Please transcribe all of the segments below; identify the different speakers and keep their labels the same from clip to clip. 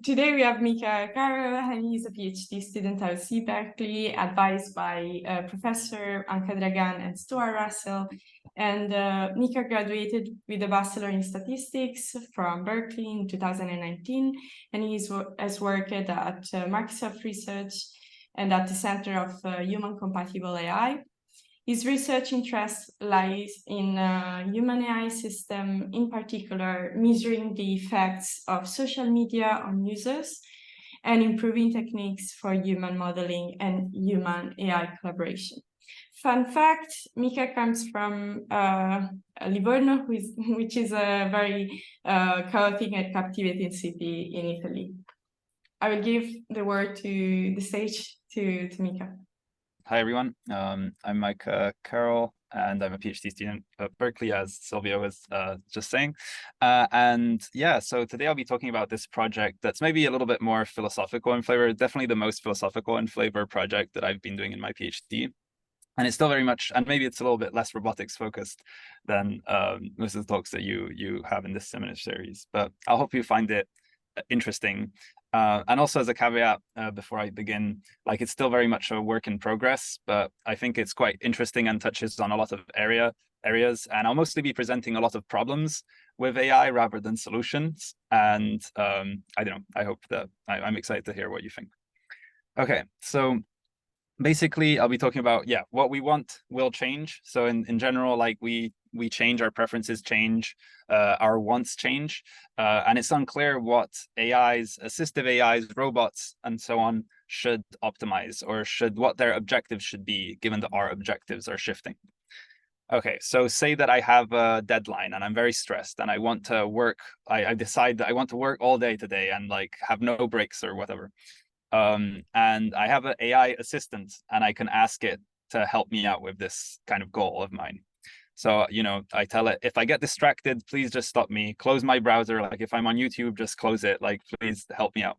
Speaker 1: today we have Micah Carroll, and he's a PhD student at UC Berkeley, advised by Professor Anka Dragan and Stuart Russell. And Micah graduated with a Bachelor in Statistics from Berkeley in 2019, and he has worked at Microsoft Research and at the Center of Human Compatible AI. His research interest lies in human AI system, in particular, measuring the effects of social media on users and improving techniques for human modeling and human AI collaboration. Fun fact, Micah comes from Livorno, which is a very chaotic and captivating city in Italy. I will give the stage to Micah.
Speaker 2: Hi, everyone. I'm Micah Carroll, and I'm a PhD student at Berkeley, as Silvia was just saying. And yeah, so today I'll be talking about this project that's maybe a little bit more philosophical in flavor, definitely the most philosophical in flavor project that I've been doing in my PhD. And it's still very much, and maybe it's a little bit less robotics focused than most of the talks that you have in this seminar series, but I hope you find it interesting. And also as a caveat, before I begin, like it's still very much a work in progress, but I think it's quite interesting and touches on a lot of areas. And I'll mostly be presenting a lot of problems with AI rather than solutions. And I don't know, I hope that I'm excited to hear what you think. Okay, so basically I'll be talking about, yeah, what we want will change. So in general, like we change, our preferences change, our wants change, and it's unclear what AIs, assistive AIs, robots, and so on should optimize, or what their objectives should be, given that our objectives are shifting. Okay, so say that I have a deadline and I'm very stressed and I want to work, I decide that I want to work all day today and like have no breaks or whatever. And I have an AI assistant and I can ask it to help me out with this kind of goal of mine. So, you know, I tell it, if I get distracted, please just stop me, close my browser. Like if I'm on YouTube, just close it, like, please help me out.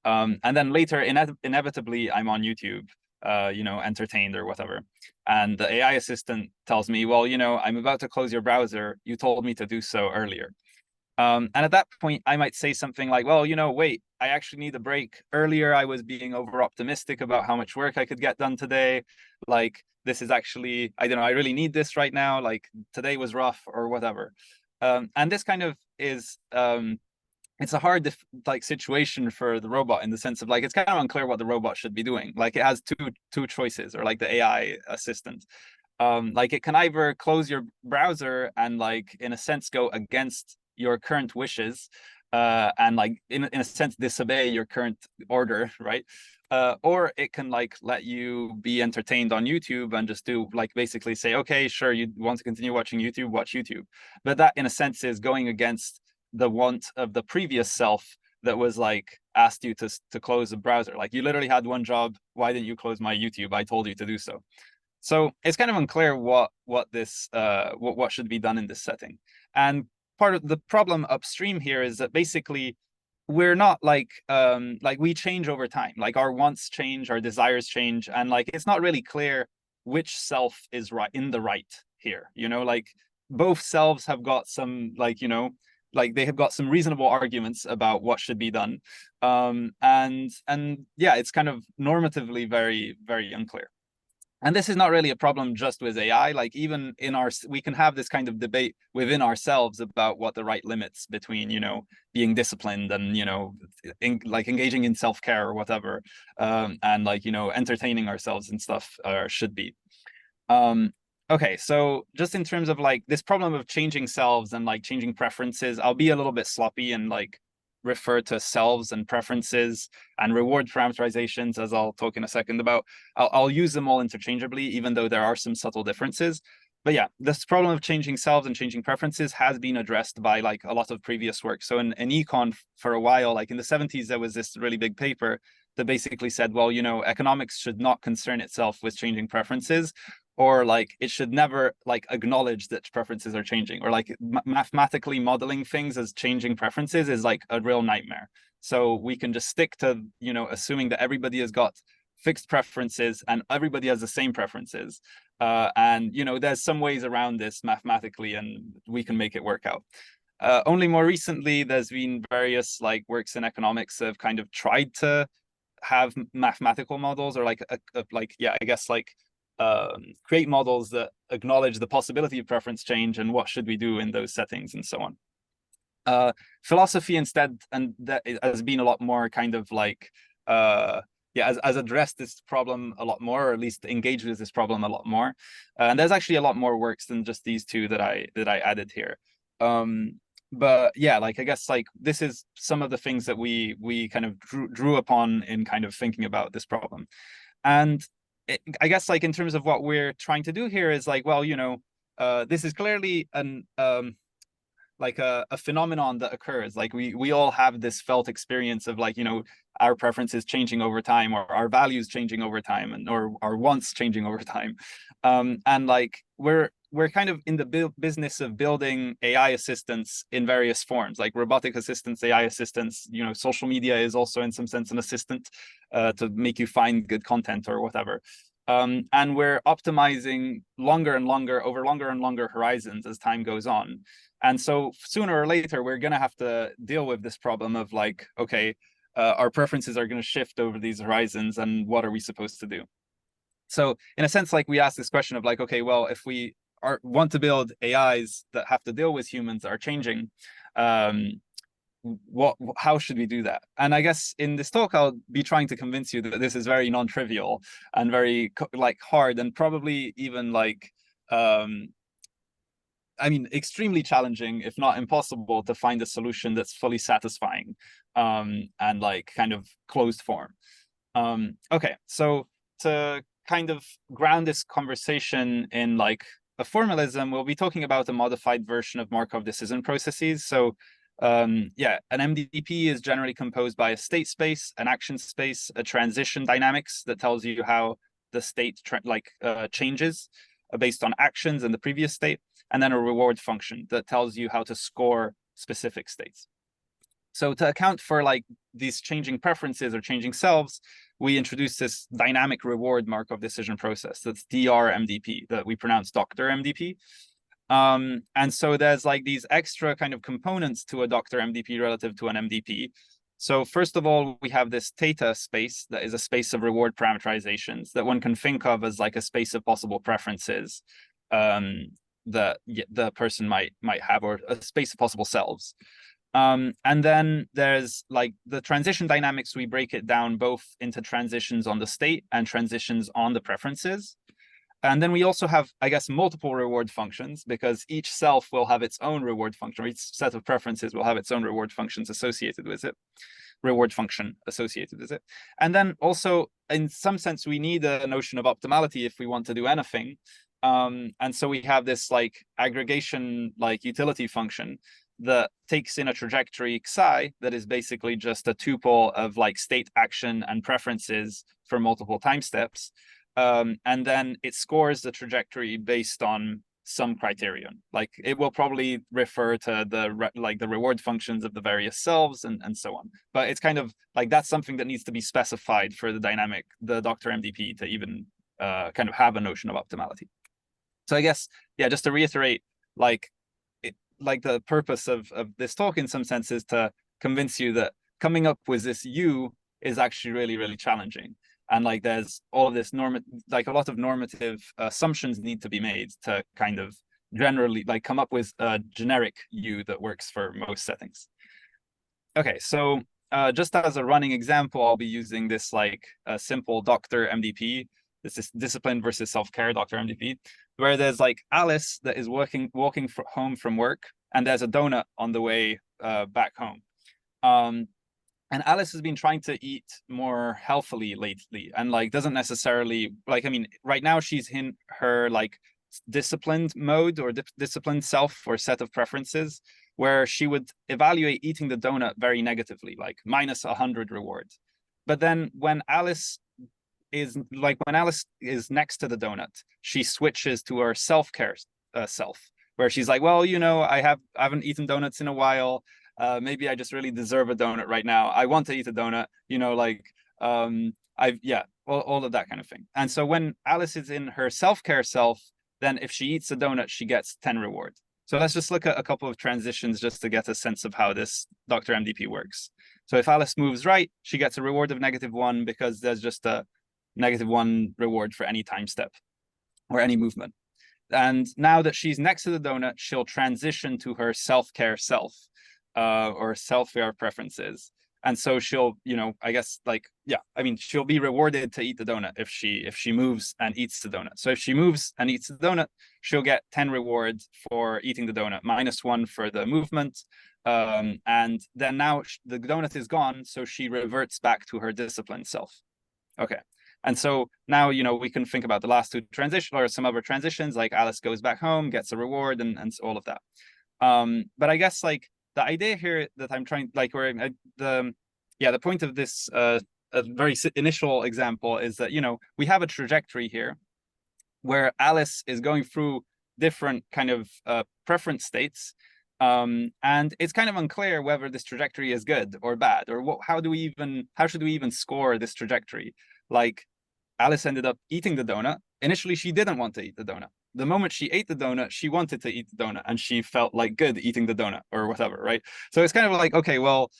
Speaker 2: And then later, inevitably, I'm on YouTube, you know, entertained or whatever. And the AI assistant tells me, well, you know, I'm about to close your browser. You told me to do so earlier. And at that point, I might say something like, well, you know, wait, I actually need a break. Earlier, I was being over optimistic about how much work I could get done today. Like, this is actually, I don't know, I really need this right now. Like, today was rough or whatever. And this kind of is, it's a hard like situation for the robot in the sense of like, it's kind of unclear what the robot should be doing. Like it has two choices, or like the AI assistant. Like it can either close your browser and like, in a sense, go against your current wishes, and like in a sense disobey your current order, right? Or it can like let you be entertained on YouTube and just do like basically say, okay, sure, you want to continue watching YouTube, watch YouTube. But that in a sense is going against the want of the previous self that was like asked you to close the browser. Like you literally had one job. Why didn't you close my YouTube? I told you to do so. So it's kind of unclear what should be done in this setting. And part of the problem upstream here is that basically we're not like we change over time. Like our wants change, our desires change, and like it's not really clear which self is right in the right here. You know, like both selves have got some like, you know, like they have got some reasonable arguments about what should be done. And yeah, it's kind of normatively very, very unclear. And this is not really a problem just with AI. Like even in we can have this kind of debate within ourselves about what the right limits between, you know, being disciplined and, you know, like engaging in self-care or whatever, and like, you know, entertaining ourselves and stuff should be. Okay, so just in terms of like this problem of changing selves and like changing preferences, I'll be a little bit sloppy and like refer to selves and preferences and reward parameterizations, as I'll talk in a second about. I'll use them all interchangeably, even though there are some subtle differences. But yeah, this problem of changing selves and changing preferences has been addressed by like a lot of previous work. So in econ for a while, like in the 70s, there was this really big paper that basically said, well, you know, economics should not concern itself with changing preferences, or like it should never like acknowledge that preferences are changing, or like mathematically modeling things as changing preferences is like a real nightmare. So we can just stick to, you know, assuming that everybody has got fixed preferences and everybody has the same preferences. And, you know, there's some ways around this mathematically and we can make it work out. only more recently, there's been various like works in economics that have kind of tried to have mathematical models, or like I guess like create models that acknowledge the possibility of preference change and what should we do in those settings and so on. Philosophy instead, and that has been a lot more kind of like has addressed this problem a lot more, or at least engaged with this problem a lot more. And there's actually a lot more works than just these two that I added here. But yeah, like I guess like this is some of the things that we kind of drew upon in kind of thinking about this problem. And I guess like in terms of what we're trying to do here is like, well, this is clearly an like a phenomenon that occurs. Like we all have this felt experience of like, our preferences changing over time, or our values changing over time, and or our wants changing over time. And like we're kind of in the business of building AI assistants in various forms, like robotic assistants, AI assistants. Social media is also in some sense an assistant to make you find good content or whatever. And we're optimizing longer and longer horizons as time goes on. And so sooner or later, we're going to have to deal with this problem of like, okay, our preferences are going to shift over these horizons, and what are we supposed to do? So in a sense, like we ask this question of like, okay, well, if we want to build AIs that have to deal with humans that are changing, how should we do that? And I guess in this talk, I'll be trying to convince you that this is very non-trivial and very like hard, and probably even like, extremely challenging, if not impossible, to find a solution that's fully satisfying and like kind of closed form. Okay, so to kind of ground this conversation in like a formalism, we'll be talking about a modified version of Markov decision processes. So an MDP is generally composed by a state space, an action space, a transition dynamics that tells you how the state changes based on actions in the previous state, and then a reward function that tells you how to score specific states. So to account for like these changing preferences or changing selves, we introduced this dynamic reward Markov decision process. That's DRMDP, that we pronounce Dr. MDP. And so there's like these extra kind of components to a Dr. MDP relative to an MDP. So first of all, we have this theta space that is a space of reward parameterizations that one can think of as like a space of possible preferences that the person might have, or a space of possible selves. And then there's like the transition dynamics. We break it down both into transitions on the state and transitions on the preferences. And then we also have, I guess, multiple reward functions, because each self will have its own reward function, or each set of preferences will have its own reward functions associated with it, reward function associated with it. And then also, in some sense, we need a notion of optimality if we want to do anything. And so we have this like aggregation like utility function that takes in a trajectory psi that is basically just a tuple of like state, action, and preferences for multiple time steps. And then it scores the trajectory based on some criterion. Like it will probably refer to the reward functions of the various selves and so on. But it's kind of like that's something that needs to be specified for the Dr. MDP to even kind of have a notion of optimality. So I guess, yeah, just to reiterate, like the purpose of this talk in some sense is to convince you that coming up with this U is actually really, really challenging. And like there's all of this like a lot of normative assumptions need to be made to kind of generally like come up with a generic U that works for most settings. Okay, so just as a running example, I'll be using this like a simple Dr. MDP. This is discipline versus self-care Dr. MDP, where there's like Alice that is walking home from work, and there's a donut on the way back home. And Alice has been trying to eat more healthily lately, and like doesn't necessarily like, I mean, right now she's in her like disciplined mode or disciplined self or set of preferences where she would evaluate eating the donut very negatively, like minus 100 rewards. But then when Alice is next to the donut, she switches to her self-care self, where she's like, well, I haven't eaten donuts in a while. Maybe I just really deserve a donut right now. I want to eat a donut, all of that kind of thing. And so when Alice is in her self-care self, then if she eats a donut, she gets 10 rewards. So let's just look at a couple of transitions just to get a sense of how this Dr. MDP works. So if Alice moves right, she gets a reward of -1 because there's just a -1 reward for any time step or any movement. And now that she's next to the donut, she'll transition to her self-care self, or self-care preferences. And so she'll, I guess she'll be rewarded to eat the donut if she moves and eats the donut. So if she moves and eats the donut, she'll get 10 rewards for eating the donut, -1 for the movement. And then now the donut is gone, so she reverts back to her disciplined self. Okay. And so now, we can think about the last two transitions or some other transitions, like Alice goes back home, gets a reward, and all of that. But I guess the idea here that I'm trying, the point of this a very initial example is that, we have a trajectory here where Alice is going through different kind of preference states. And it's kind of unclear whether this trajectory is good or bad, or how should we even score this trajectory? Like, Alice ended up eating the donut. Initially, she didn't want to eat the donut. The moment she ate the donut, she wanted to eat the donut, and she felt good eating the donut or whatever, right? So it's kind of like, okay, well,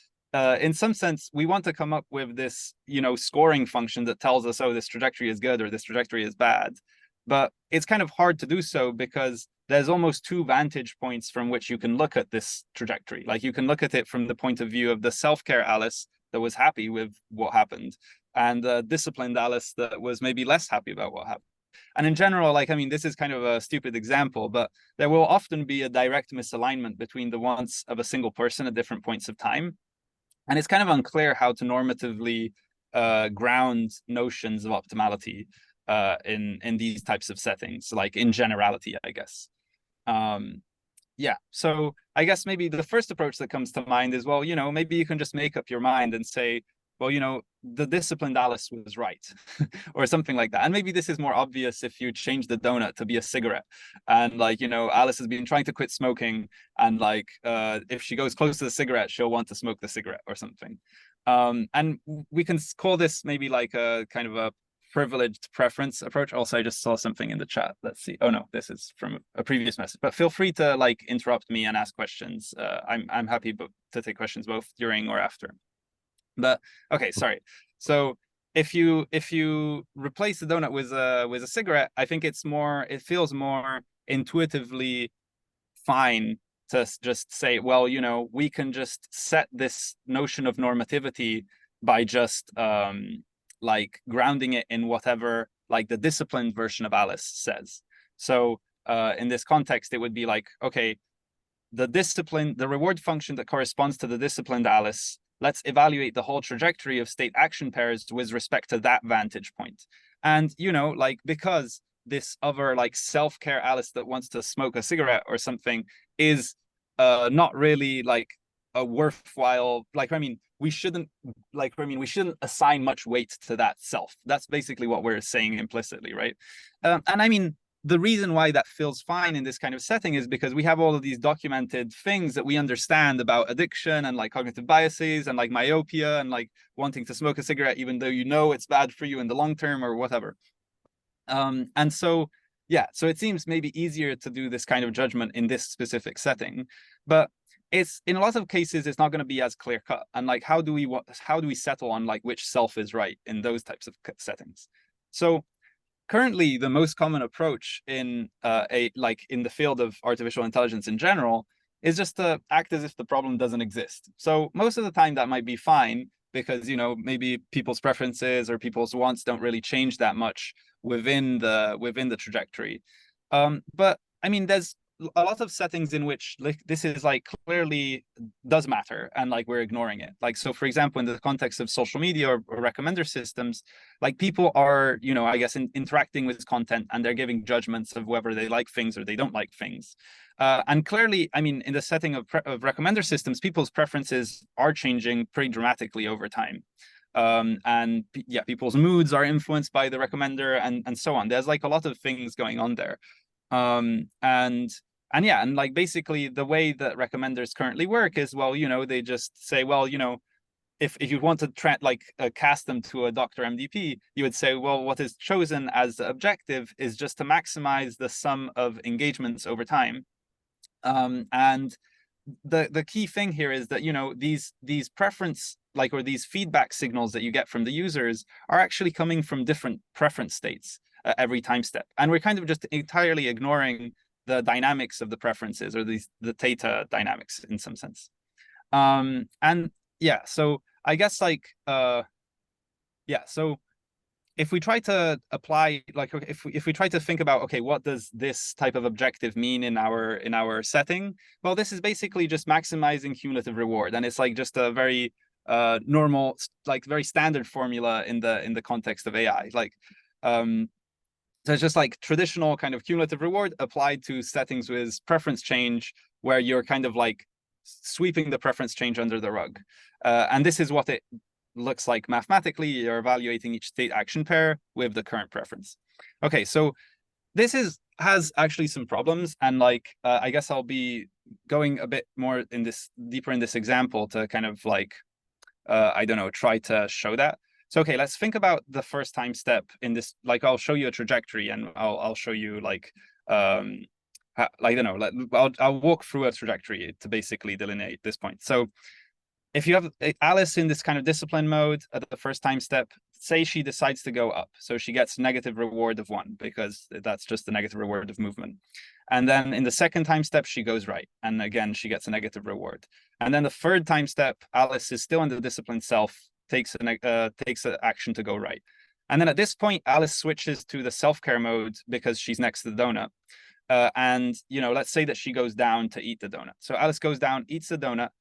Speaker 2: in some sense, we want to come up with this, scoring function that tells us, oh, this trajectory is good or this trajectory is bad. But it's kind of hard to do so because there's almost two vantage points from which you can look at this trajectory. Like, you can look at it from the point of view of the self-care Alice that was happy with what happened, and the disciplined Alice that was maybe less happy about what happened. And in general, this is kind of a stupid example, but there will often be a direct misalignment between the wants of a single person at different points of time. And it's kind of unclear how to normatively ground notions of optimality in these types of settings, like in generality, I guess. Yeah, so I guess maybe the first approach that comes to mind is, well, maybe you can just make up your mind and say, well, the disciplined Alice was right, or something like that. And maybe this is more obvious if you change the donut to be a cigarette. And Alice has been trying to quit smoking, and if she goes close to the cigarette, she'll want to smoke the cigarette or something. And we can call this maybe like a kind of a privileged preference approach. Also, I just saw something in the chat. Let's see. Oh no, this is from a previous message. But feel free to interrupt me and ask questions. I'm happy to take questions both during or after. But okay, sorry. So if you replace the donut with a cigarette, I think it feels more intuitively fine to just say, well, we can just set this notion of normativity by just grounding it in whatever the disciplined version of Alice says. So in this context, it would be okay, the reward function that corresponds to the disciplined Alice, let's evaluate the whole trajectory of state action pairs with respect to that vantage point. And, because this other self-care Alice that wants to smoke a cigarette or something is not really a worthwhile, we shouldn't assign much weight to that self. That's basically what we're saying implicitly, right? And the reason why that feels fine in this kind of setting is because we have all of these documented things that we understand about addiction and cognitive biases and myopia and wanting to smoke a cigarette even though it's bad for you in the long term or whatever. And so so it seems maybe easier to do this kind of judgment in this specific setting, but it's in a lot of cases it's not going to be as clear cut. And how do we settle on which self is right in those types of settings? So currently, the most common approach in in the field of artificial intelligence in general is just to act as if the problem doesn't exist. So most of the time that might be fine because maybe people's preferences or people's wants don't really change that much within the trajectory. But there's a lot of settings in which this is clearly does matter and we're ignoring it. So for example, in the context of social media or recommender systems, people are I guess interacting with content and they're giving judgments of whether they like things or they don't like things. And clearly, in the setting of recommender systems, people's preferences are changing pretty dramatically over time. And yeah, people's moods are influenced by the recommender and so on. There's a lot of things going on there. And basically the way that recommenders currently work is, well, they just say, well, if you want to cast them to a Dr. MDP, you would say, well, what is chosen as the objective is just to maximize the sum of engagements over time. And the key thing here is that, you know, these preference, like, or these feedback signals that you get from the users are actually coming from different preference states every time step. And we're kind of just entirely ignoring the dynamics of the preferences, or the theta dynamics in some sense. And yeah, so I guess like, yeah, so if we try to apply, like, if we try to think about, okay, what does this type of objective mean in our setting? Well, this is basically just maximizing cumulative reward, and it's like just a very normal, like very standard formula in the context of AI. Like, so it's just like traditional kind of cumulative reward applied to settings with preference change, where you're kind of like sweeping the preference change under the rug. And this is what it looks like mathematically. You're evaluating each state action pair with the current preference. Okay, so this has actually some problems, and like I guess I'll be going a bit more in this deeper in this example to kind of like I don't know, try to show that. So okay, let's think about the first time step in this. Like, I'll show you a trajectory, and I'll show you like I don't know, I'll walk through a trajectory to basically delineate this point. So if you have Alice in this kind of discipline mode at the first time step, say she decides to go up. So she gets negative reward of 1, because that's just the negative reward of movement. And then in the second time step, she goes right. And again, she gets a negative reward. And then the third time step, Alice is still in the disciplined self, takes an action to go right. And then at this point, Alice switches to the self-care mode because she's next to the donut. And, you know, let's say that she goes down to eat the donut. So Alice goes down, eats the donut.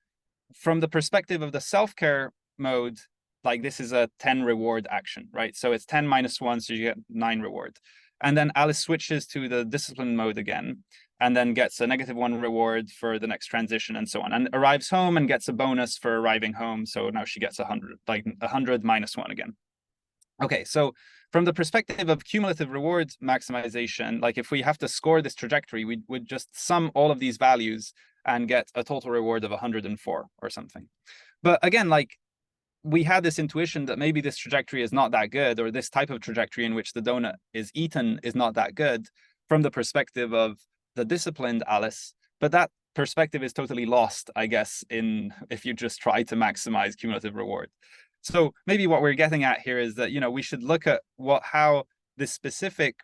Speaker 2: From the perspective of the self-care mode, like, this is a 10 reward action, right? So it's 10 minus 1, so you get 9 reward. And then Alice switches to the discipline mode again, and then gets a -1 reward for the next transition, and so on, and arrives home and gets a bonus for arriving home. So now she gets 100, like 100 minus 1 again. Okay, so from the perspective of cumulative reward maximization, like, if we have to score this trajectory, we would just sum all of these values and get a total reward of 104 or something. But again, like, we had this intuition that maybe this trajectory is not that good, or this type of trajectory in which the donut is eaten is not that good from the perspective of the disciplined Alice. But that perspective is totally lost, I guess, if you just try to maximize cumulative reward. So maybe what we're getting at here is that, you know, we should look at how this specific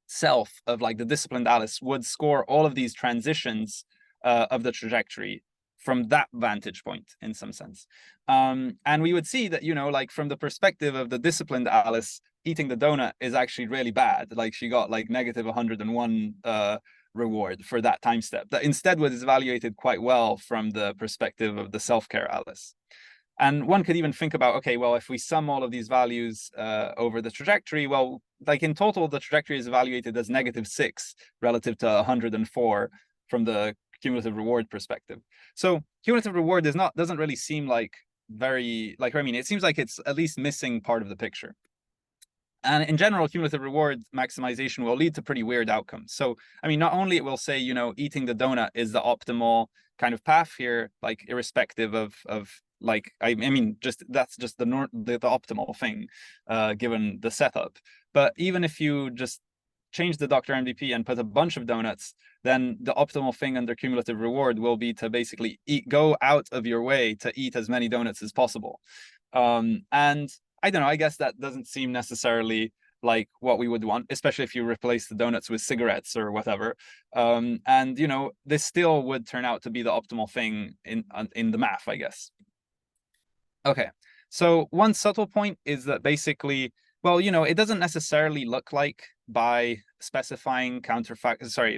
Speaker 2: self of like the disciplined Alice would score all of these transitions of the trajectory from that vantage point in some sense. And we would see that, you know, like, from the perspective of the disciplined Alice, eating the donut is actually really bad. Like, she got like -101 reward for that time step. That instead was evaluated quite well from the perspective of the self-care Alice. And one could even think about, okay, well, if we sum all of these values over the trajectory, well, like, in total, the trajectory is evaluated as -6 relative to 104 from the cumulative reward perspective. So cumulative reward doesn't really seem like very, like, I mean, it seems like it's at least missing part of the picture. And in general, cumulative reward maximization will lead to pretty weird outcomes. So, I mean, not only it will say, you know, eating the donut is the optimal kind of path here, like, irrespective of like, I mean, just that's just the optimal thing, given the setup. But even if you just change the Dr. MVP and put a bunch of donuts, then the optimal thing under cumulative reward will be to basically go out of your way to eat as many donuts as possible. And I don't know, I guess that doesn't seem necessarily like what we would want, especially if you replace the donuts with cigarettes or whatever. And, you know, this still would turn out to be the optimal thing in the math, I guess. Okay, so one subtle point is that basically, well, you know, it doesn't necessarily look like by specifying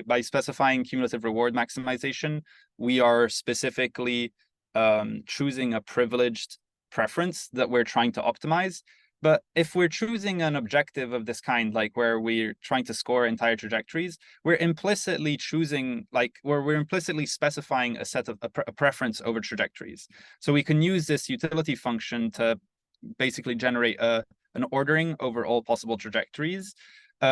Speaker 2: by specifying cumulative reward maximization, we are specifically choosing a privileged preference that we're trying to optimize. But if we're choosing an objective of this kind, like where we're trying to score entire trajectories, we're implicitly choosing, like, where we're implicitly specifying a set of a preference over trajectories. So we can use this utility function to basically generate an ordering over all possible trajectories.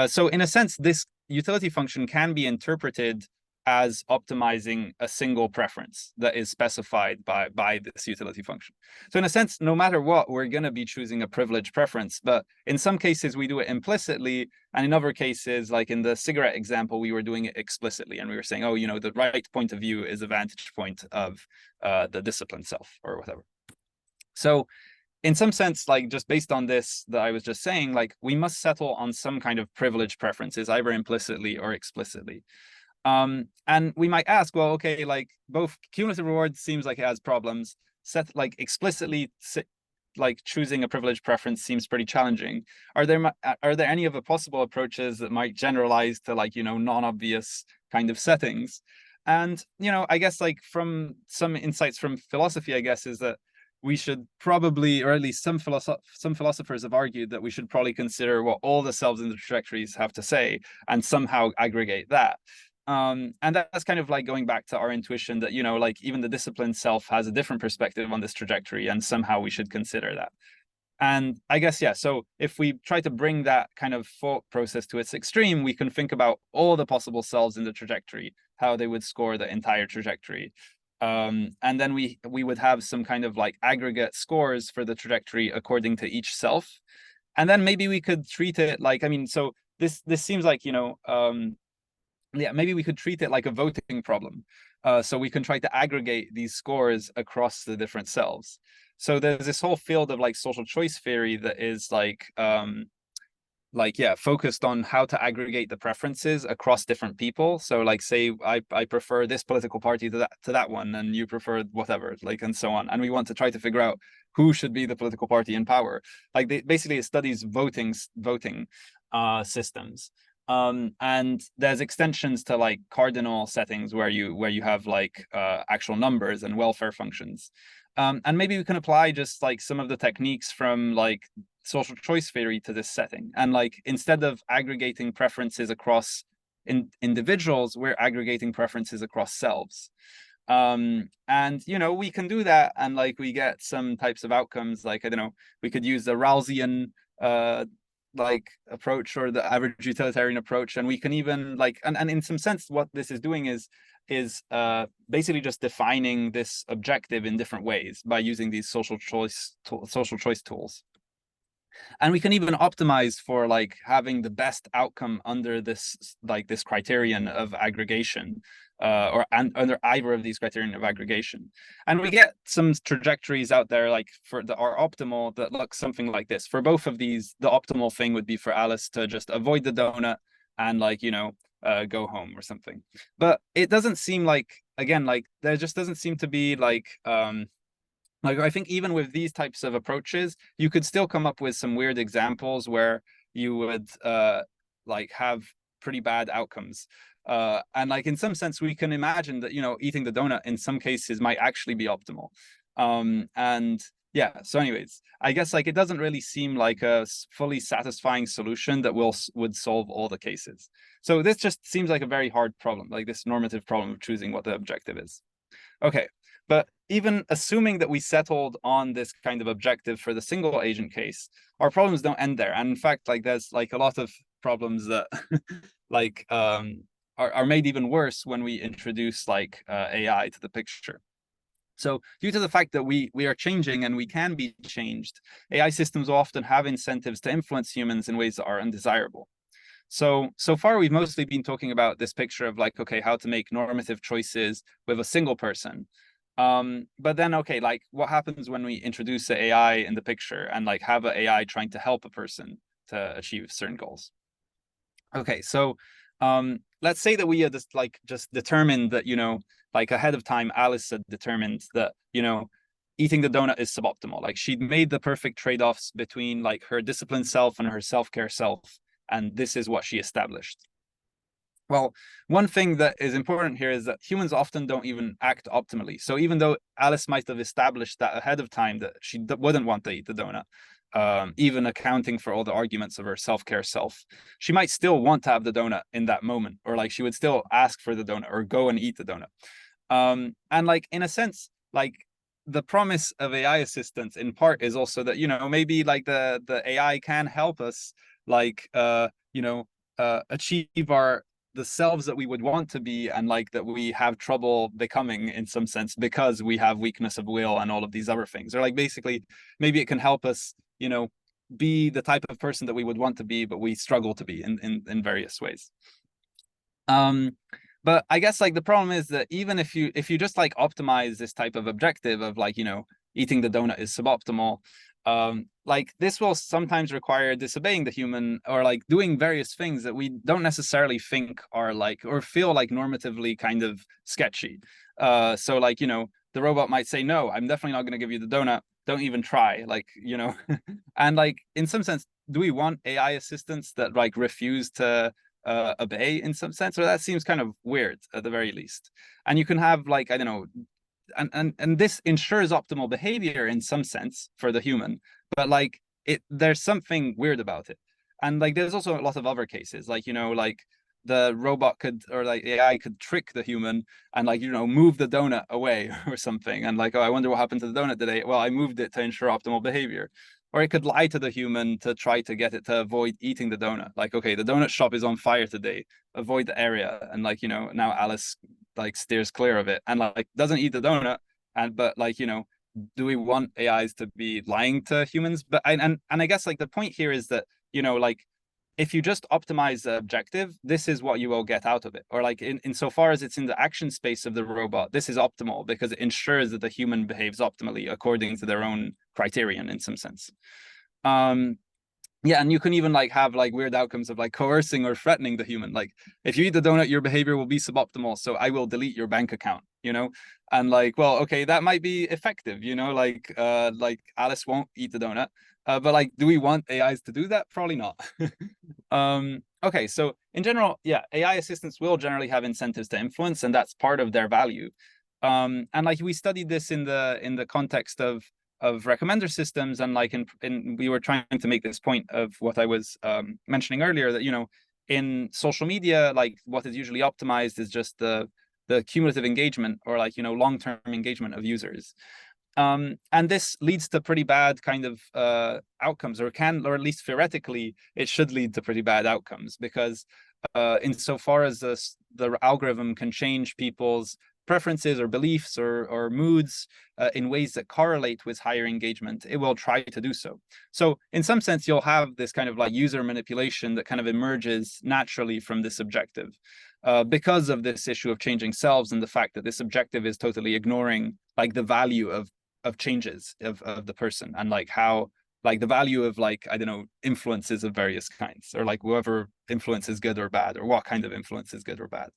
Speaker 2: So in a sense, this utility function can be interpreted as optimizing a single preference that is specified by this utility function. So in a sense, no matter what, we're going to be choosing a privileged preference, but in some cases we do it implicitly, and in other cases, like in the cigarette example, we were doing it explicitly, and we were saying, oh, you know, the right point of view is a vantage point of the discipline self or whatever. So in some sense, like just based on this that I was just saying, like we must settle on some kind of privileged preferences, either implicitly or explicitly. And we might ask, well, okay, like both cumulative reward seems like it has problems. Set like explicitly like choosing a privileged preference seems pretty challenging. Are there any of the possible approaches that might generalize to like, you know, non-obvious kind of settings? And, you know, I guess like from some insights from philosophy, I guess, is that we should probably, or at least some philosophers have argued that we should probably consider what all the selves in the trajectories have to say and somehow aggregate that. And that's kind of like going back to our intuition that, you know, like even the disciplined self has a different perspective on this trajectory, and somehow we should consider that. And I guess, yeah, so if we try to bring that kind of thought process to its extreme, we can think about all the possible selves in the trajectory, how they would score the entire trajectory. And then we would have some kind of like aggregate scores for the trajectory according to each self. And then maybe we could treat it like, I mean, so this seems like, you know, yeah, maybe we could treat it like a voting problem. So we can try to aggregate these scores across the different selves. So there's this whole field of like social choice theory that is like, yeah, focused on how to aggregate the preferences across different people. So like, say I prefer this political party to that one, and you prefer whatever, like, and so on. And we want to try to figure out who should be the political party in power. Like basically it studies voting systems. And there's extensions to like cardinal settings where you have like actual numbers and welfare functions. And maybe we can apply just like some of the techniques from like social choice theory to this setting. And like, instead of aggregating preferences across individuals, we're aggregating preferences across selves. And, you know, we can do that. And like, we get some types of outcomes, like, I don't know, we could use the Rawlsian like approach or the average utilitarian approach. And we can even like, and in some sense, what this is doing is basically just defining this objective in different ways by using these social choice tools. And we can even optimize for like having the best outcome under this criterion of aggregation, or under either of these criterion of aggregation. And we get some trajectories out there like for our optimal that look something like this. For both of these, the optimal thing would be for Alice to just avoid the donut and like, you know, go home or something. But it doesn't seem like, again, like there just doesn't seem to be like I think even with these types of approaches, you could still come up with some weird examples where you would like have pretty bad outcomes. And like in some sense, we can imagine that, you know, eating the donut in some cases might actually be optimal. And yeah, so anyways, I guess like it doesn't really seem like a fully satisfying solution that would solve all the cases. So this just seems like a very hard problem, like this normative problem of choosing what the objective is. Okay. But even assuming that we settled on this kind of objective for the single agent case, our problems don't end there. And in fact, like there's like a lot of problems that like are made even worse when we introduce like AI to the picture. So due to the fact that we are changing and we can be changed, AI systems will often have incentives to influence humans in ways that are undesirable. So far, we've mostly been talking about this picture of like, okay, how to make normative choices with a single person. But then, okay, like what happens when we introduce the AI in the picture and like have an AI trying to help a person to achieve certain goals? Okay, so let's say that we had just determined that, you know, like ahead of time, Alice had determined that, you know, eating the donut is suboptimal. Like she'd made the perfect trade-offs between like her disciplined self and her self-care self, and this is what she established. Well, one thing that is important here is that humans often don't even act optimally. So even though Alice might have established that ahead of time that she wouldn't want to eat the donut, even accounting for all the arguments of her self-care self, she might still want to have the donut in that moment, or like she would still ask for the donut or go and eat the donut. And like in a sense, like the promise of AI assistance in part is also that, you know, maybe like the AI can help us like you know, achieve our the selves that we would want to be, and like that we have trouble becoming in some sense because we have weakness of will and all of these other things. Or like basically maybe it can help us, you know, be the type of person that we would want to be, but we struggle to be in various ways. But I guess like the problem is that even if you just like optimize this type of objective of like, you know, eating the donut is suboptimal, like this will sometimes require disobeying the human or like doing various things that we don't necessarily think are like or feel like normatively kind of sketchy. So like, you know, the robot might say, no, I'm definitely not going to give you the donut. Don't even try, like, you know. And like in some sense, do we want AI assistants that like refuse to obey in some sense? Or that seems kind of weird at the very least. And you can have like, I don't know, and this ensures optimal behavior in some sense for the human, but like there's something weird about it. And like there's also a lot of other cases, like, you know, like the robot could, or like AI could trick the human and like, you know, move the donut away or something, and like, oh, I wonder what happened to the donut today. Well, I moved it to ensure optimal behavior. Or it could lie to the human to try to get it to avoid eating the donut. Like, okay, the donut shop is on fire today, avoid the area. And like, you know, now Alice like steers clear of it and like doesn't eat the donut. And but like, you know, do we want AIs to be lying to humans? But and I guess like the point here is that, you know, like if you just optimize the objective, this is what you will get out of it. Or like insofar as it's in the action space of the robot, this is optimal because it ensures that the human behaves optimally according to their own criterion in some sense. Yeah, and you can even like have like weird outcomes of like coercing or threatening the human. Like if you eat the donut, your behavior will be suboptimal, so I will delete your bank account, you know? And like, well, okay, that might be effective, you know, like Alice won't eat the donut. But like, do we want AIs to do that? Probably not. Okay, so in general, yeah, AI assistants will generally have incentives to influence, and that's part of their value. And like we studied this in the context of recommender systems, and like in we were trying to make this point of what I was mentioning earlier, that, you know, in social media, like what is usually optimized is just the cumulative engagement, or like, you know, long-term engagement of users. And this leads to pretty bad kind of outcomes, or at least theoretically, it should lead to pretty bad outcomes, because insofar as the algorithm can change people's preferences or beliefs or moods in ways that correlate with higher engagement, it will try to do so. So in some sense, you'll have this kind of like user manipulation that kind of emerges naturally from this objective. Because of this issue of changing selves and the fact that this objective is totally ignoring like the value of changes of the person, and like how like the value of like, I don't know, influences of various kinds, or like whoever influence is good or bad, or what kind of influence is good or bad.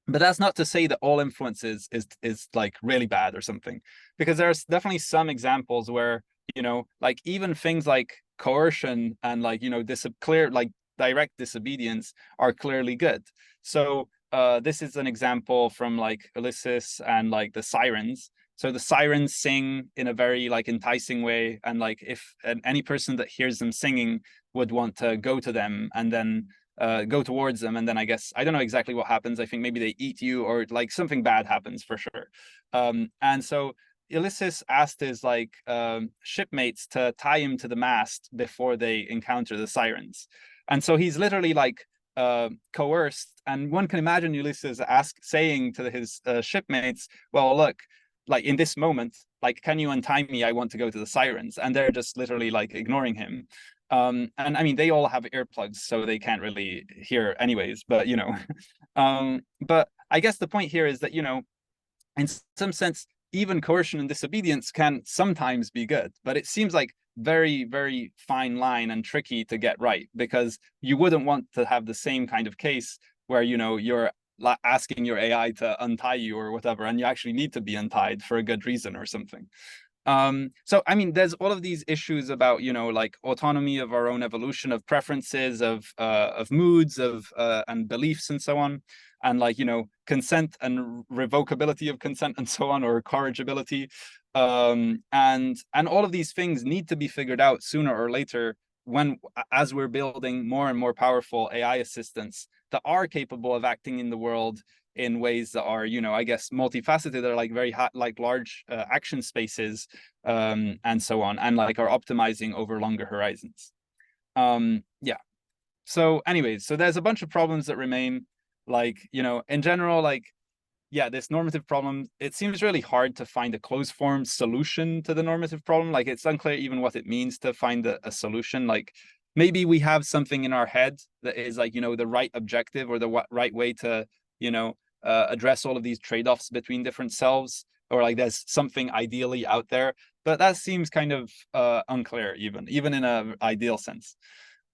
Speaker 2: But that's not to say that all influences is like really bad or something, because there's definitely some examples where, you know, like even things like coercion and like, you know, clear like direct disobedience are clearly good. So this is an example from like Ulysses and like the sirens. So the sirens sing in a very like enticing way, and like if any person that hears them singing would want to go to them and then go towards them, and then I guess I don't know exactly what happens. I think maybe they eat you, or like something bad happens for sure. And so Ulysses asked his like shipmates to tie him to the mast before they encounter the sirens, and so he's literally like coerced. And one can imagine Ulysses saying to his shipmates, "Well, look, like in this moment, like, can you untie me? I want to go to the sirens," and they're just literally like ignoring him. And I mean, they all have earplugs, so they can't really hear anyways, but you know. But I guess the point here is that, you know, in some sense, even coercion and disobedience can sometimes be good, but it seems like very, very fine line and tricky to get right, because you wouldn't want to have the same kind of case where, you know, you're asking your AI to untie you or whatever, and you actually need to be untied for a good reason or something. So I mean, there's all of these issues about, you know, like autonomy of our own evolution, of preferences, of moods, of and beliefs, and so on, and like, you know, consent and revocability of consent and so on, or corrigibility, and all of these things need to be figured out sooner or later, as we're building more and more powerful AI assistants that are capable of acting in the world in ways that are, you know, I guess multifaceted, are like very like large action spaces, and so on, and like are optimizing over longer horizons. Yeah. so anyways, so there's a bunch of problems that remain, like, in general, like, yeah, this normative problem, it seems really hard to find a closed form solution to the normative problem. Like, it's unclear even what it means to find a solution. Like, maybe we have something in our head that is like, the right objective or the right way to, address all of these trade-offs between different selves, or like there's something ideally out there, but that seems kind of unclear, even in an ideal sense.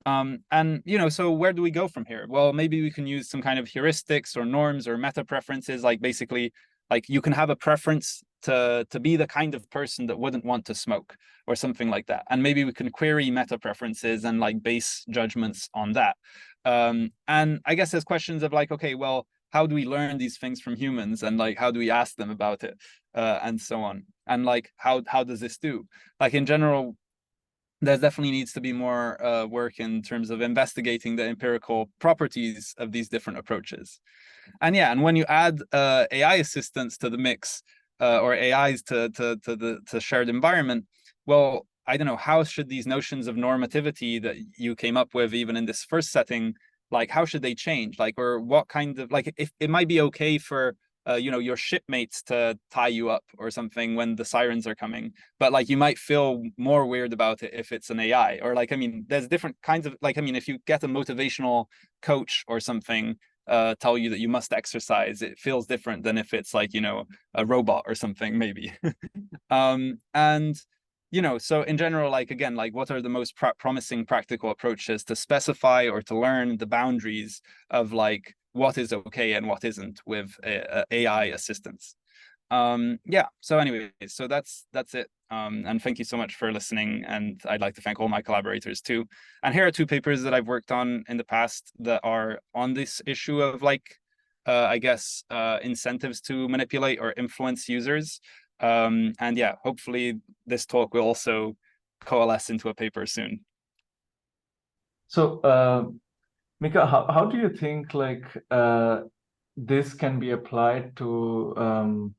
Speaker 2: And so where do we go from here? Well, maybe we can use some kind of heuristics or norms or meta preferences. Like, basically, like, you can have a preference to be the kind of person that wouldn't want to smoke or something like that. And maybe we can query meta preferences and like base judgments on that. And I guess there's questions of like, okay, well, how do we learn these things from humans, and like how do we ask them about it, and so on. And like how does this do? Like, in general, there definitely needs to be more work in terms of investigating the empirical properties of these different approaches. And yeah, and when you add AI assistants to the mix, or AIs to the shared environment, well, I don't know, how should these notions of normativity that you came up with even in this first setting, like, how should they change? Like, or what kind of, like, if it might be okay for your shipmates to tie you up or something when the sirens are coming, but like you might feel more weird about it if it's an AI. Or like, I mean, there's different kinds of, like, I mean, if you get a motivational coach or something tell you that you must exercise, it feels different than if it's like, a robot or something, maybe. And so in general, like, again, like, what are the most promising practical approaches to specify or to learn the boundaries of like what is okay and what isn't with AI assistance? Yeah, so anyway, so that's it. And thank you so much for listening, and I'd like to thank all my collaborators too. And here are two papers that I've worked on in the past that are on this issue of like I guess incentives to manipulate or influence users. And yeah, hopefully this talk will also coalesce into a paper soon.
Speaker 3: So Micah, how do you think like this can be applied to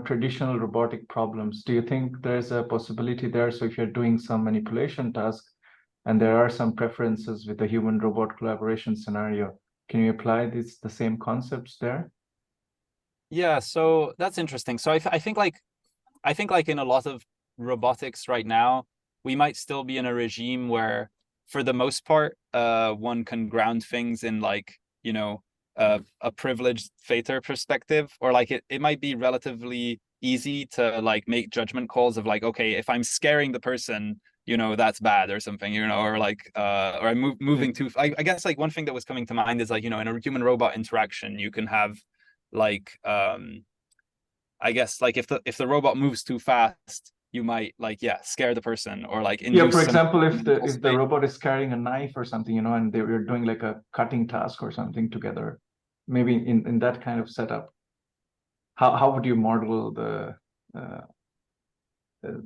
Speaker 3: traditional robotic problems? Do you think there's a possibility there? So if you're doing some manipulation task and there are some preferences with the human robot collaboration scenario, can you apply the same concepts there?
Speaker 2: Yeah, so that's interesting. So I think like in a lot of robotics right now, we might still be in a regime where, for the most part, one can ground things in like, a privileged theta perspective, or like it might be relatively easy to like make judgment calls of like, okay, if I'm scaring the person, that's bad or something, or like or I'm moving too. I guess like one thing that was coming to mind is like, in a human robot interaction, you can have like I guess like if the robot moves too fast, you might like, yeah, scare the person, or like induce
Speaker 3: for example, if the
Speaker 2: state.
Speaker 3: robot is carrying a knife or something, and they were doing like a cutting task or something together, maybe in that kind of setup, how would you model the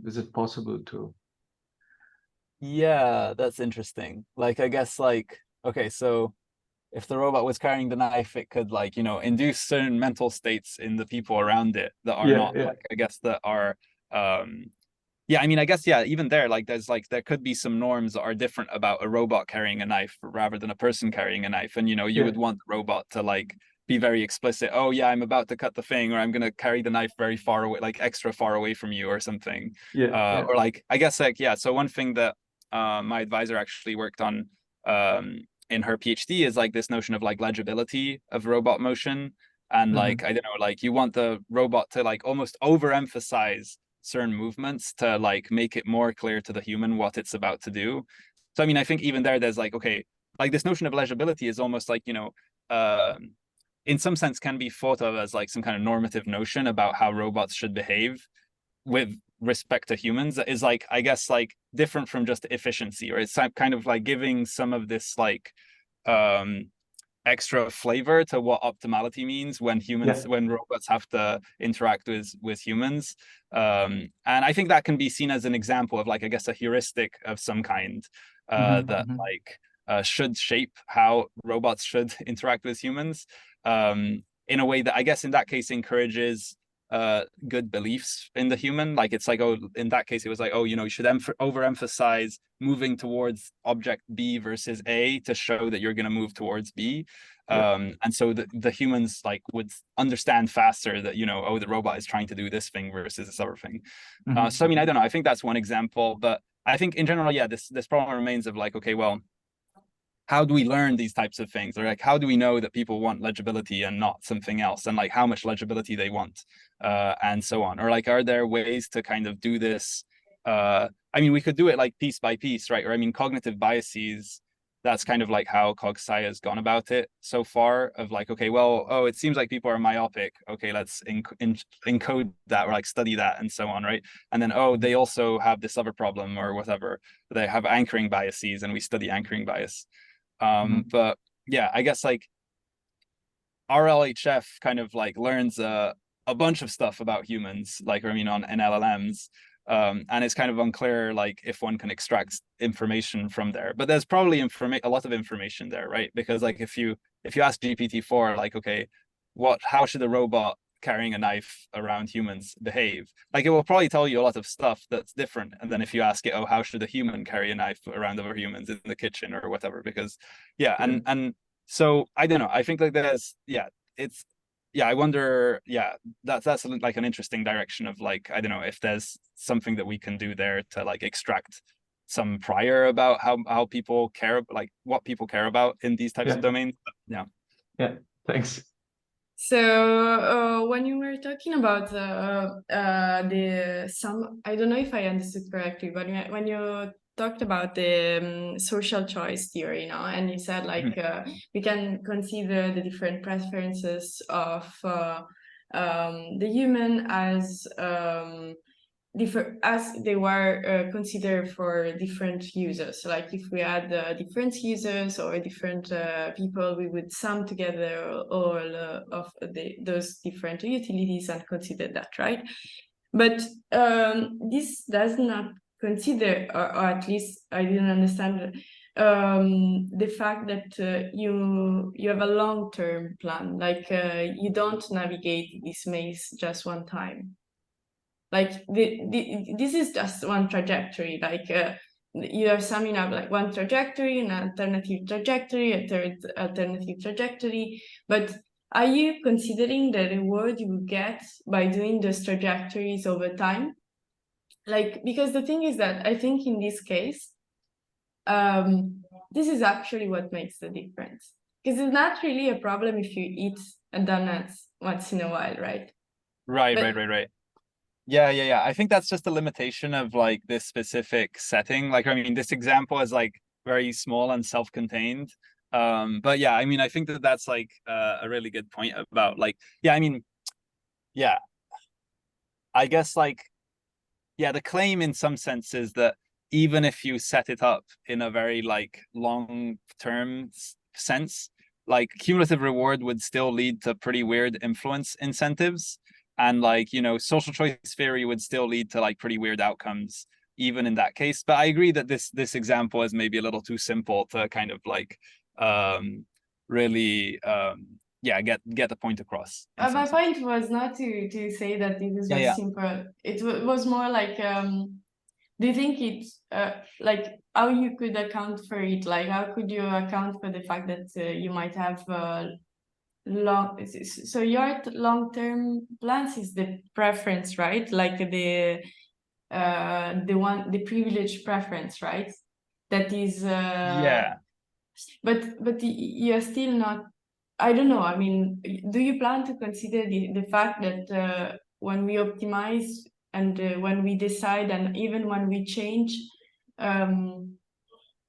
Speaker 3: is it possible to?
Speaker 2: Yeah, that's interesting. Like, I guess like, okay, so if the robot was carrying the knife, it could like, induce certain mental states in the people around it that are not like, I guess, that are yeah, I mean, I guess, yeah, even there, like there could be some norms that are different about a robot carrying a knife rather than a person carrying a knife. And you would want the robot to like be very explicit. Oh yeah, I'm about to cut the thing, or I'm gonna carry the knife very far away, like extra far away from you or something. Or like, I guess like, yeah, so one thing that my advisor actually worked on in her PhD is like this notion of like legibility of robot motion. And like, I don't know, like you want the robot to like almost overemphasize certain movements to like make it more clear to the human what it's about to do. So I mean, I think even there's like, okay, like this notion of legibility is almost like, in some sense can be thought of as like some kind of normative notion about how robots should behave with respect to humans, that is like, I guess, like different from just efficiency, or it's kind of like giving some of this like extra flavor to what optimality means when when robots have to interact with humans. And I think that can be seen as an example of like, I guess, a heuristic of some kind that like should shape how robots should interact with humans in a way that I guess in that case encourages good beliefs in the human. Like it's like, oh, in that case, it was like, oh, you should overemphasize moving towards object B versus A to show that you're going to move towards B. And so the humans like would understand faster that, oh, the robot is trying to do this thing versus this other thing. So I mean, I don't know. I think that's one example, but I think in general, yeah, this problem remains of like, okay, well, how do we learn these types of things? Or like, how do we know that people want legibility and not something else? And like how much legibility they want, and so on. Or like, are there ways to kind of do this? I mean, we could do it like piece by piece, right? Or I mean, cognitive biases, that's kind of like how CogSci has gone about it so far, of like, okay, well, oh, it seems like people are myopic. Okay, let's encode that or like study that and so on, right? And then, oh, they also have this other problem or whatever. They have anchoring biases and we study anchoring bias. But yeah, I guess like RLHF kind of like learns a bunch of stuff about humans, like, I mean, on LLMs. And it's kind of unclear, like, if one can extract information from there. But there's probably a lot of information there, right? Because like if you ask GPT-4, like, okay, how should a robot carrying a knife around humans behave? Like, it will probably tell you a lot of stuff that's different. And then if you ask it, oh, how should a human carry a knife around other humans in the kitchen or whatever? Because and so I don't know. I think like I wonder, that's like an interesting direction of like, I don't know if there's something that we can do there to like extract some prior about how people care, like what people care about in these types of domains. Yeah,
Speaker 3: thanks.
Speaker 1: So when you were talking about I don't know if I understood correctly, but when you talked about the social choice theory, and you said like we can consider the different preferences of the human as different, as they were considered for different users. Like if we had different users or different people, we would sum together all of those different utilities and consider that, right? But this does not consider, or at least I didn't understand the fact that you have a long-term plan, like you don't navigate this maze just one time. Like this is just one trajectory, like you are summing up like one trajectory, an alternative trajectory, a third alternative trajectory. But are you considering the reward you will get by doing those trajectories over time? Like, because the thing is that I think in this case, this is actually what makes the difference. Because it's not really a problem if you eat a donut once in a while, right?
Speaker 2: Right. Yeah. I think that's just a limitation of like this specific setting. Like, I mean, this example is like very small and self-contained. But yeah, I mean, I think that's like a really good point about like, I mean, I guess like, the claim in some sense is that even if you set it up in a very like long-term sense, like cumulative reward would still lead to pretty weird influence incentives. And like, social choice theory would still lead to like pretty weird outcomes, even in that case. But I agree that this example is maybe a little too simple to kind of like really get the point across.
Speaker 1: My point was not to say that this is very simple. It was more like, do you think it's like how you could account for it? Like how could you account for the fact that you might have so your long-term plans is the preference, right? Like the privileged preference, right? That is but you're still not, I don't know. I mean, do you plan to consider the fact that when we optimize and when we decide and even when we change,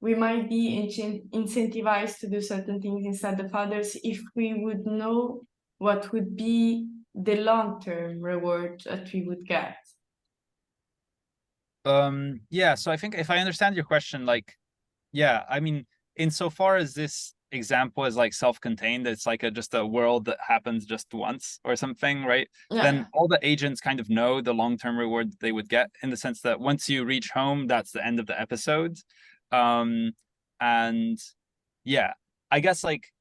Speaker 1: we might be incentivized to do certain things instead of others if we would know what would be the long-term reward that we would get?
Speaker 2: So I think if I understand your question, like, I mean, insofar as this example is like self-contained, it's like just a world that happens just once or something, right? Then all the agents kind of know the long-term reward they would get, in the sense that once you reach home, that's the end of the episode. And I guess like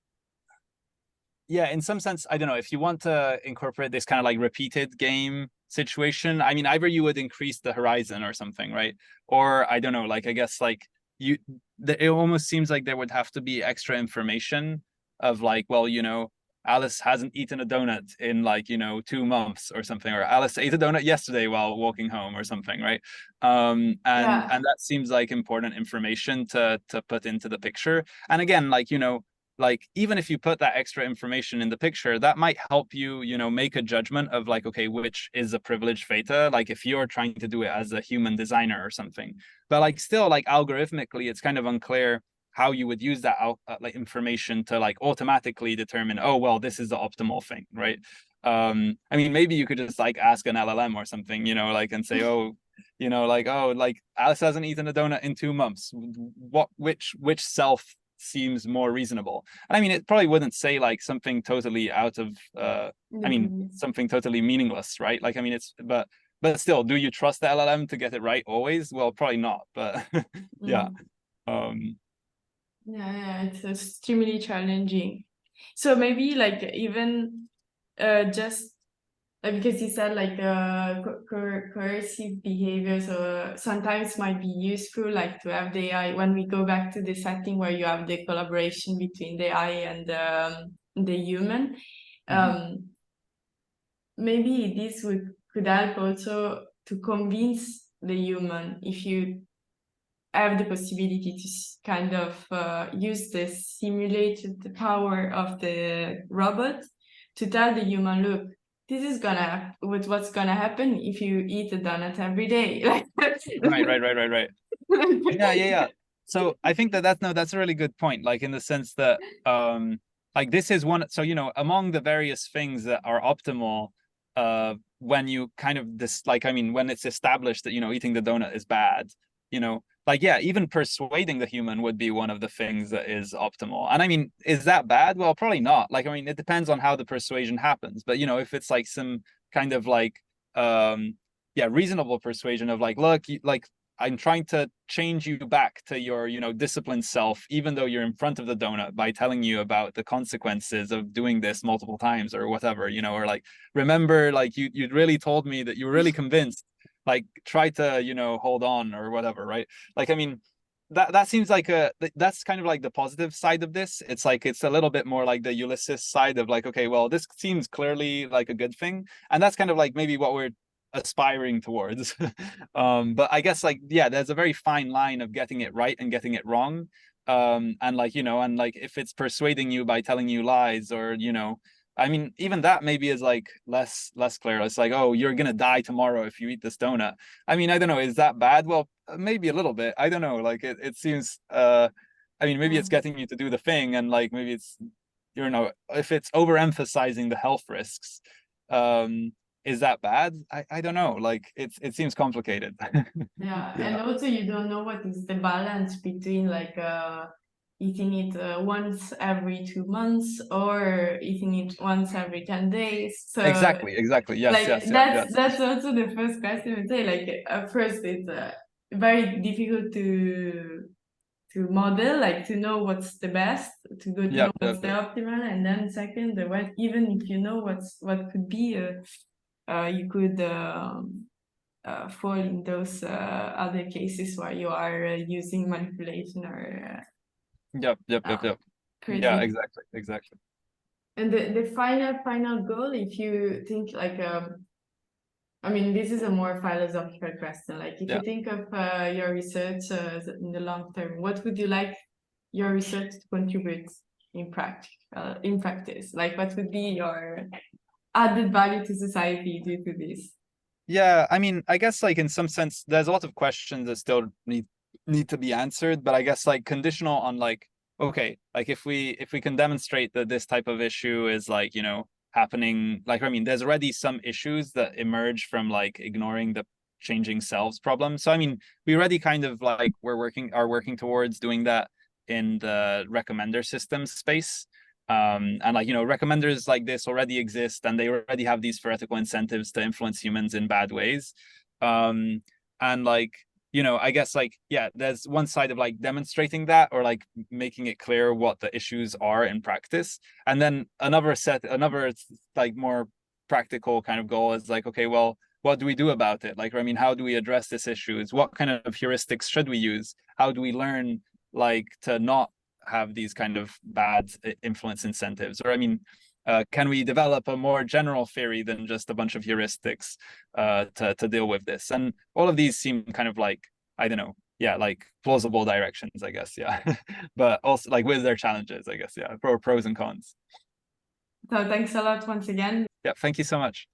Speaker 2: yeah, in some sense, I don't know, if you want to incorporate this kind of like repeated game situation, I mean, either you would increase the horizon or something, right? Or I don't know, like I guess like it almost seems like there would have to be extra information of like, well, Alice hasn't eaten a donut in like 2 months or something, or Alice ate a donut yesterday while walking home or something, right? And that seems like important information to put into the picture. And again, like even if you put that extra information in the picture, that might help you make a judgment of like, okay, which is a privileged theta, like if you're trying to do it as a human designer or something. But like still, like algorithmically, it's kind of unclear how you would use that like information to like automatically determine, oh well, this is the optimal thing, right? I mean, maybe you could just like ask an LLM or something, like, and say, oh, like, oh, like Alice hasn't eaten a donut in 2 months, which self seems more reasonable? And I mean, it probably wouldn't say like something totally out of I mean, something totally meaningless, right? Like, I mean, but still, do you trust the LLM to get it right always? Well, probably not, but yeah.
Speaker 1: Yeah, it's extremely challenging. So maybe like even just because you said like coercive behavior, so sometimes might be useful like to have the AI when we go back to the setting where you have the collaboration between the AI and the human. Maybe this could help also to convince the human, if you have the possibility to kind of use the simulated power of the robot to tell the human, look, this is what's gonna happen if you eat a donut every day.
Speaker 2: Right. Yeah. So I think that's a really good point, like in the sense that like this is one, so among the various things that are optimal when you kind of like, I mean, when it's established that eating the donut is bad, like, yeah, even persuading the human would be one of the things that is optimal. And I mean, is that bad? Well, probably not. Like, I mean, it depends on how the persuasion happens. But if it's like some kind of like reasonable persuasion of like, look, like I'm trying to change you back to your, disciplined self, even though you're in front of the donut, by telling you about the consequences of doing this multiple times or whatever, or like, remember, like you really told me that you were really convinced, like try to, hold on or whatever, right? Like, I mean, that seems like that's kind of like the positive side of this. It's like, it's a little bit more like the Ulysses side of like, okay, well, this seems clearly like a good thing. And that's kind of like maybe what we're aspiring towards. But I guess like, yeah, there's a very fine line of getting it right and getting it wrong. And like, and like if it's persuading you by telling you lies, or I mean, even that maybe is like less clear. It's like, oh, you're gonna die tomorrow if you eat this donut. I mean, I don't know, is that bad? Well, maybe a little bit. I don't know. Like it seems I mean, maybe it's getting you to do the thing, and like maybe it's, if it's overemphasizing the health risks, is that bad? I don't know. Like it seems complicated.
Speaker 1: Yeah, and also you don't know what is the balance between like eating it once every 2 months or eating it once every 10 days. So
Speaker 2: exactly. Yes,
Speaker 1: like
Speaker 2: yes.
Speaker 1: that's also the first question I say. Like at first it's very difficult to model, like to know what's the best, to know what's the optimal, and then second, even if you know what could be, you could fall in those other cases where you are using manipulation or
Speaker 2: Yep.
Speaker 1: crazy.
Speaker 2: Yeah, exactly.
Speaker 1: And the final goal, if you think like I mean, this is a more philosophical question. Like, if you think of your research in the long term, what would you like your research to contribute in practice? Like, what would be your added value to society due to this?
Speaker 2: Yeah, I mean, I guess like in some sense, there's a lot of questions that still need to be answered, but I guess like conditional on like, okay, like if we can demonstrate that this type of issue is like, happening, like, I mean, there's already some issues that emerge from like ignoring the changing selves problem. So I mean, we already kind of like are working towards doing that in the recommender system space. And like, recommenders like this already exist, and they already have these theoretical incentives to influence humans in bad ways. And like, you know, I guess like, yeah, there's one side of like demonstrating that or like making it clear what the issues are in practice. And then another like more practical kind of goal is like, okay, well, what do we do about it? Like, I mean, how do we address this issues? What kind of heuristics should we use? How do we learn like to not have these kind of bad influence incentives? Or I mean, can we develop a more general theory than just a bunch of heuristics to deal with this? And all of these seem kind of like, I don't know, yeah, like plausible directions, I guess, yeah. But also like with their challenges, I guess, yeah, pros and cons.
Speaker 1: So thanks a lot once again.
Speaker 2: Yeah, thank you so much.